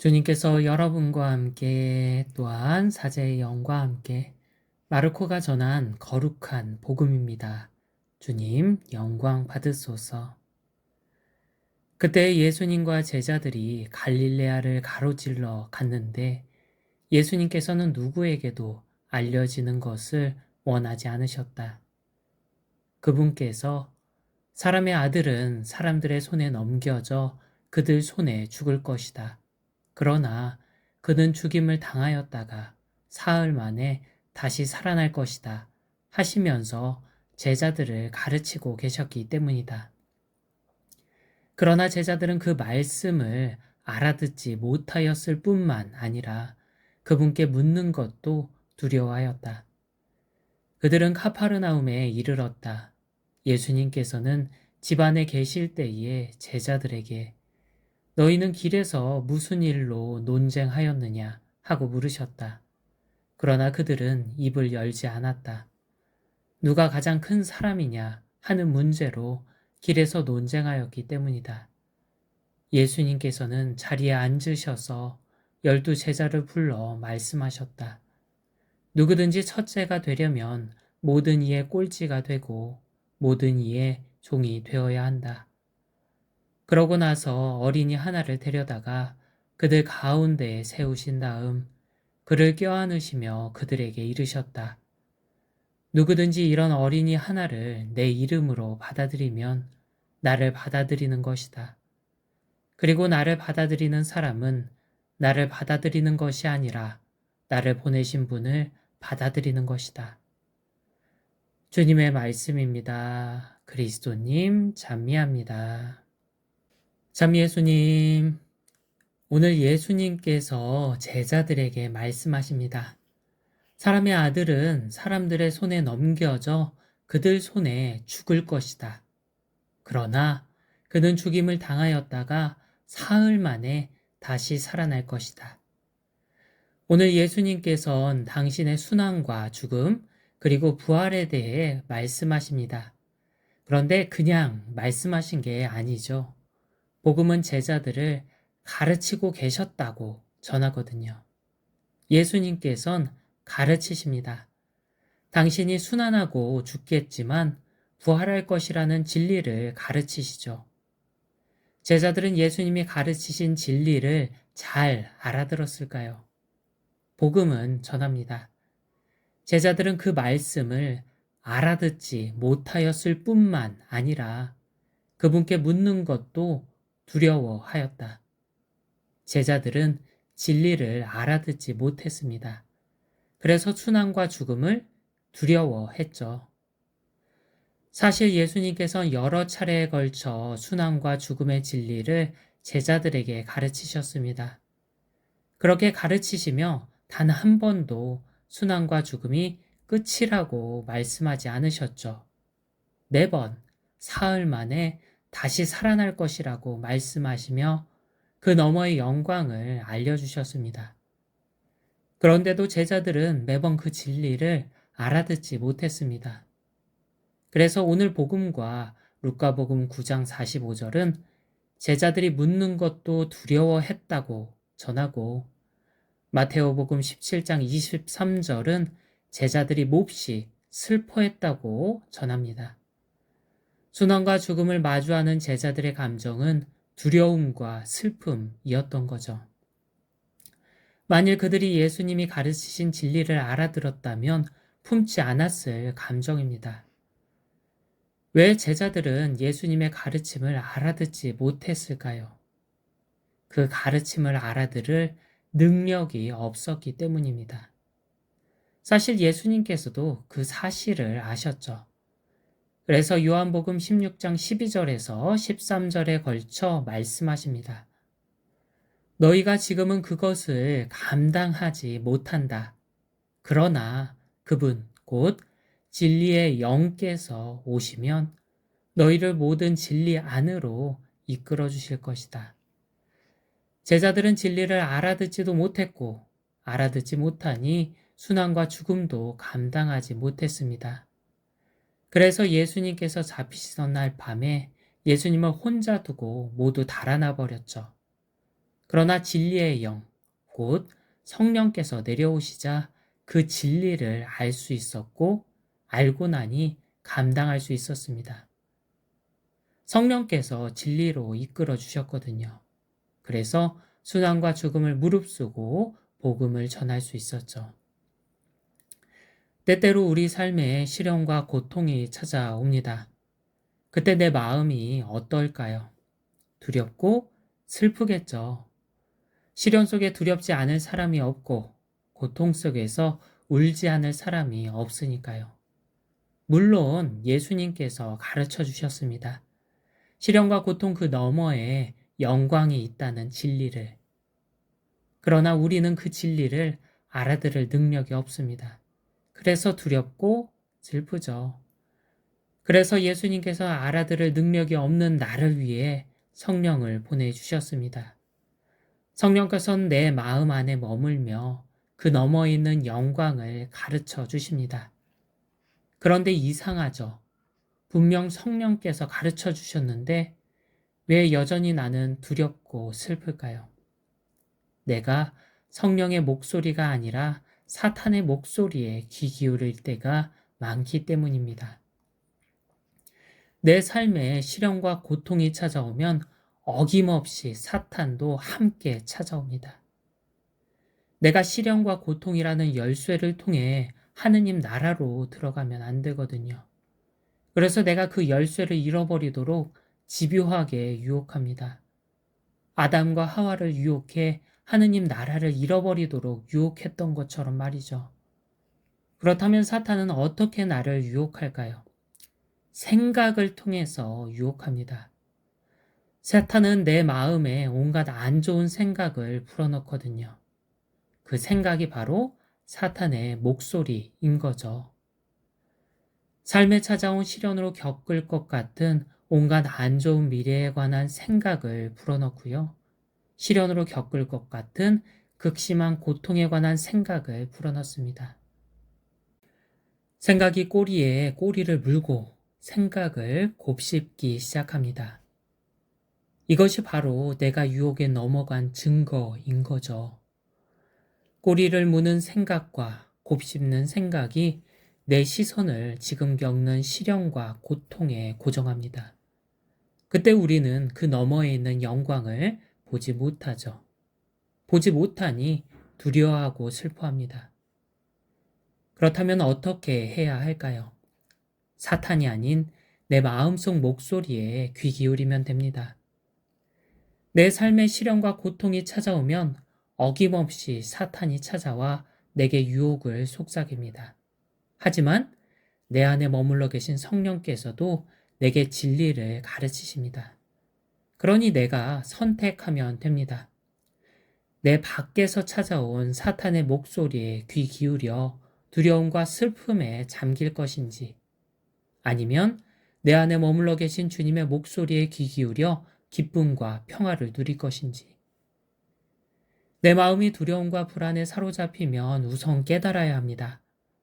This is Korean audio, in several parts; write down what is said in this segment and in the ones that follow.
주님께서 여러분과 함께 또한 사제의 영과 함께 마르코가 전한 거룩한 복음입니다. 주님 영광 받으소서. 그때 예수님과 제자들이 갈릴레아를 가로질러 갔는데 예수님께서는 누구에게도 알려지는 것을 원하지 않으셨다. 그분께서 사람의 아들은 사람들의 손에 넘겨져 그들 손에 죽을 것이다. 그러나 그는 죽임을 당하였다가 사흘 만에 다시 살아날 것이다 하시면서 제자들을 가르치고 계셨기 때문이다. 그러나 제자들은 그 말씀을 알아듣지 못하였을 뿐만 아니라 그분께 묻는 것도 두려워하였다. 그들은 카파르나움에 이르렀다. 예수님께서는 집 안에 계실 때에 제자들에게 너희는 길에서 무슨 일로 논쟁하였느냐 하고 물으셨다. 그러나 그들은 입을 열지 않았다. 누가 가장 큰 사람이냐 하는 문제로 길에서 논쟁하였기 때문이다. 예수님께서는 자리에 앉으셔서 12 제자를 불러 말씀하셨다. 누구든지 첫째가 되려면 모든 이의 꼴찌가 되고 모든 이의 종이 되어야 한다. 그러고 나서 어린이 하나를 데려다가 그들 가운데에 세우신 다음 그를 껴안으시며 그들에게 이르셨다. 누구든지 이런 어린이 하나를 내 이름으로 받아들이면 나를 받아들이는 것이다. 그리고 나를 받아들이는 사람은 나를 받아들이는 것이 아니라 나를 보내신 분을 받아들이는 것이다. 주님의 말씀입니다. 그리스도님 찬미합니다. 참 예수님, 오늘 예수님께서 제자들에게 말씀하십니다. 사람의 아들은 사람들의 손에 넘겨져 그들 손에 죽을 것이다. 그러나 그는 죽임을 당하였다가 사흘 만에 다시 살아날 것이다. 오늘 예수님께서는 당신의 순환과 죽음 그리고 부활에 대해 말씀하십니다. 그런데 그냥 말씀하신 게 아니죠. 복음은 제자들을 가르치고 계셨다고 전하거든요. 예수님께서는 가르치십니다. 당신이 순환하고 죽겠지만 부활할 것이라는 진리를 가르치시죠. 제자들은 예수님이 가르치신 진리를 잘 알아들었을까요? 복음은 전합니다. 제자들은 그 말씀을 알아듣지 못하였을 뿐만 아니라 그분께 묻는 것도 두려워하였다. 제자들은 진리를 알아듣지 못했습니다. 그래서 순환과 죽음을 두려워했죠. 사실 예수님께서는 여러 차례에 걸쳐 순환과 죽음의 진리를 제자들에게 가르치셨습니다. 그렇게 가르치시며 단 한 번도 순환과 죽음이 끝이라고 말씀하지 않으셨죠. 매번 사흘 만에 다시 살아날 것이라고 말씀하시며 그 너머의 영광을 알려주셨습니다. 그런데도 제자들은 매번 그 진리를 알아듣지 못했습니다. 그래서 오늘 복음과 루카복음 9장 45절은 제자들이 묻는 것도 두려워했다고 전하고 마테오복음 17장 23절은 제자들이 몹시 슬퍼했다고 전합니다. 순환과 죽음을 마주하는 제자들의 감정은 두려움과 슬픔이었던 거죠. 만일 그들이 예수님이 가르치신 진리를 알아들었다면 품지 않았을 감정입니다. 왜 제자들은 예수님의 가르침을 알아듣지 못했을까요? 그 가르침을 알아들을 능력이 없었기 때문입니다. 사실 예수님께서도 그 사실을 아셨죠. 그래서 요한복음 16장 12절에서 13절에 걸쳐 말씀하십니다. 너희가 지금은 그것을 감당하지 못한다. 그러나 그분 곧 진리의 영께서 오시면 너희를 모든 진리 안으로 이끌어 주실 것이다. 제자들은 진리를 알아듣지도 못했고 알아듣지 못하니 순환과 죽음도 감당하지 못했습니다. 그래서 예수님께서 잡히시던 날 밤에 예수님을 혼자 두고 모두 달아나 버렸죠. 그러나 진리의 영, 곧 성령께서 내려오시자 그 진리를 알 수 있었고, 알고 나니 감당할 수 있었습니다. 성령께서 진리로 이끌어 주셨거든요. 그래서 순환과 죽음을 무릅쓰고 복음을 전할 수 있었죠. 때때로 우리 삶에 시련과 고통이 찾아옵니다. 그때 내 마음이 어떨까요? 두렵고 슬프겠죠. 시련 속에 두렵지 않을 사람이 없고 고통 속에서 울지 않을 사람이 없으니까요. 물론 예수님께서 가르쳐 주셨습니다. 시련과 고통 그 너머에 영광이 있다는 진리를. 그러나 우리는 그 진리를 알아들을 능력이 없습니다. 그래서 두렵고 슬프죠. 그래서 예수님께서 알아들을 능력이 없는 나를 위해 성령을 보내주셨습니다. 성령께서는 내 마음 안에 머물며 그 너머 있는 영광을 가르쳐 주십니다. 그런데 이상하죠. 분명 성령께서 가르쳐 주셨는데 왜 여전히 나는 두렵고 슬플까요? 내가 성령의 목소리가 아니라 사탄의 목소리에 귀 기울일 때가 많기 때문입니다. 내 삶에 시련과 고통이 찾아오면 어김없이 사탄도 함께 찾아옵니다. 내가 시련과 고통이라는 열쇠를 통해 하느님 나라로 들어가면 안 되거든요. 그래서 내가 그 열쇠를 잃어버리도록 집요하게 유혹합니다. 아담과 하와를 유혹해 하느님 나라를 잃어버리도록 유혹했던 것처럼 말이죠. 그렇다면 사탄은 어떻게 나를 유혹할까요? 생각을 통해서 유혹합니다. 사탄은 내 마음에 온갖 안 좋은 생각을 불어넣거든요. 그 생각이 바로 사탄의 목소리인 거죠. 삶에 찾아온 시련으로 겪을 것 같은 온갖 안 좋은 미래에 관한 생각을 불어넣고요. 시련으로 겪을 것 같은 극심한 고통에 관한 생각을 불어넣습니다. 생각이 꼬리에 꼬리를 물고 생각을 곱씹기 시작합니다. 이것이 바로 내가 유혹에 넘어간 증거인 거죠. 꼬리를 무는 생각과 곱씹는 생각이 내 시선을 지금 겪는 시련과 고통에 고정합니다. 그때 우리는 그 너머에 있는 영광을 보지 못하죠. 보지 못하니 두려워하고 슬퍼합니다. 그렇다면 어떻게 해야 할까요? 사탄이 아닌 내 마음속 목소리에 귀 기울이면 됩니다. 내 삶의 시련과 고통이 찾아오면 어김없이 사탄이 찾아와 내게 유혹을 속삭입니다. 하지만 내 안에 머물러 계신 성령께서도 내게 진리를 가르치십니다. 그러니 내가 선택하면 됩니다. 내 밖에서 찾아온 사탄의 목소리에 귀 기울여 두려움과 슬픔에 잠길 것인지, 아니면 내 안에 머물러 계신 주님의 목소리에 귀 기울여 기쁨과 평화를 누릴 것인지. 내 마음이 두려움과 불안에 사로잡히면 우선 깨달아야 합니다.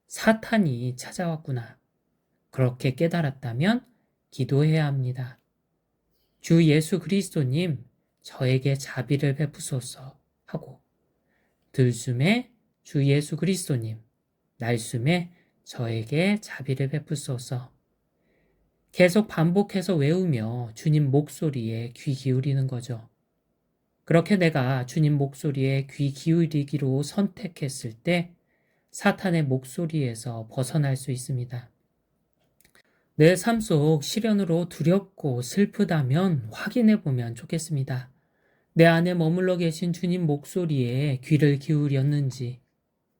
사탄이 찾아왔구나. 그렇게 깨달았다면 기도해야 합니다. 주 예수 그리스도님, 저에게 자비를 베푸소서 하고, 들숨에 주 예수 그리스도님, 날숨에 저에게 자비를 베푸소서. 계속 반복해서 외우며 주님 목소리에 귀 기울이는 거죠. 그렇게 내가 주님 목소리에 귀 기울이기로 선택했을 때 사탄의 목소리에서 벗어날 수 있습니다. 내 삶 속 시련으로 두렵고 슬프다면 확인해 보면 좋겠습니다. 내 안에 머물러 계신 주님 목소리에 귀를 기울였는지,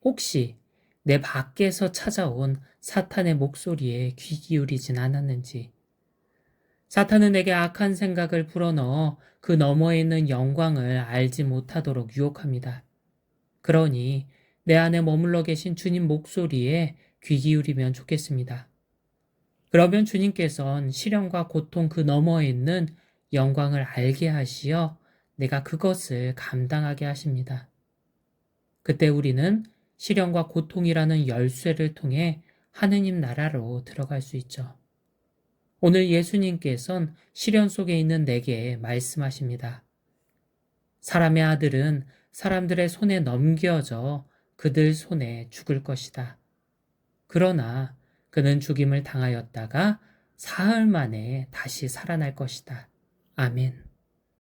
혹시 내 밖에서 찾아온 사탄의 목소리에 귀 기울이진 않았는지. 사탄은 내게 악한 생각을 불어넣어 그 너머에 있는 영광을 알지 못하도록 유혹합니다. 그러니 내 안에 머물러 계신 주님 목소리에 귀 기울이면 좋겠습니다. 그러면 주님께서는 시련과 고통 그 너머에 있는 영광을 알게 하시어 내가 그것을 감당하게 하십니다. 그때 우리는 시련과 고통이라는 열쇠를 통해 하느님 나라로 들어갈 수 있죠. 오늘 예수님께서는 시련 속에 있는 내게 말씀하십니다. 사람의 아들은 사람들의 손에 넘겨져 그들 손에 죽을 것이다. 그러나 그는 죽임을 당하였다가 사흘 만에 다시 살아날 것이다. 아멘.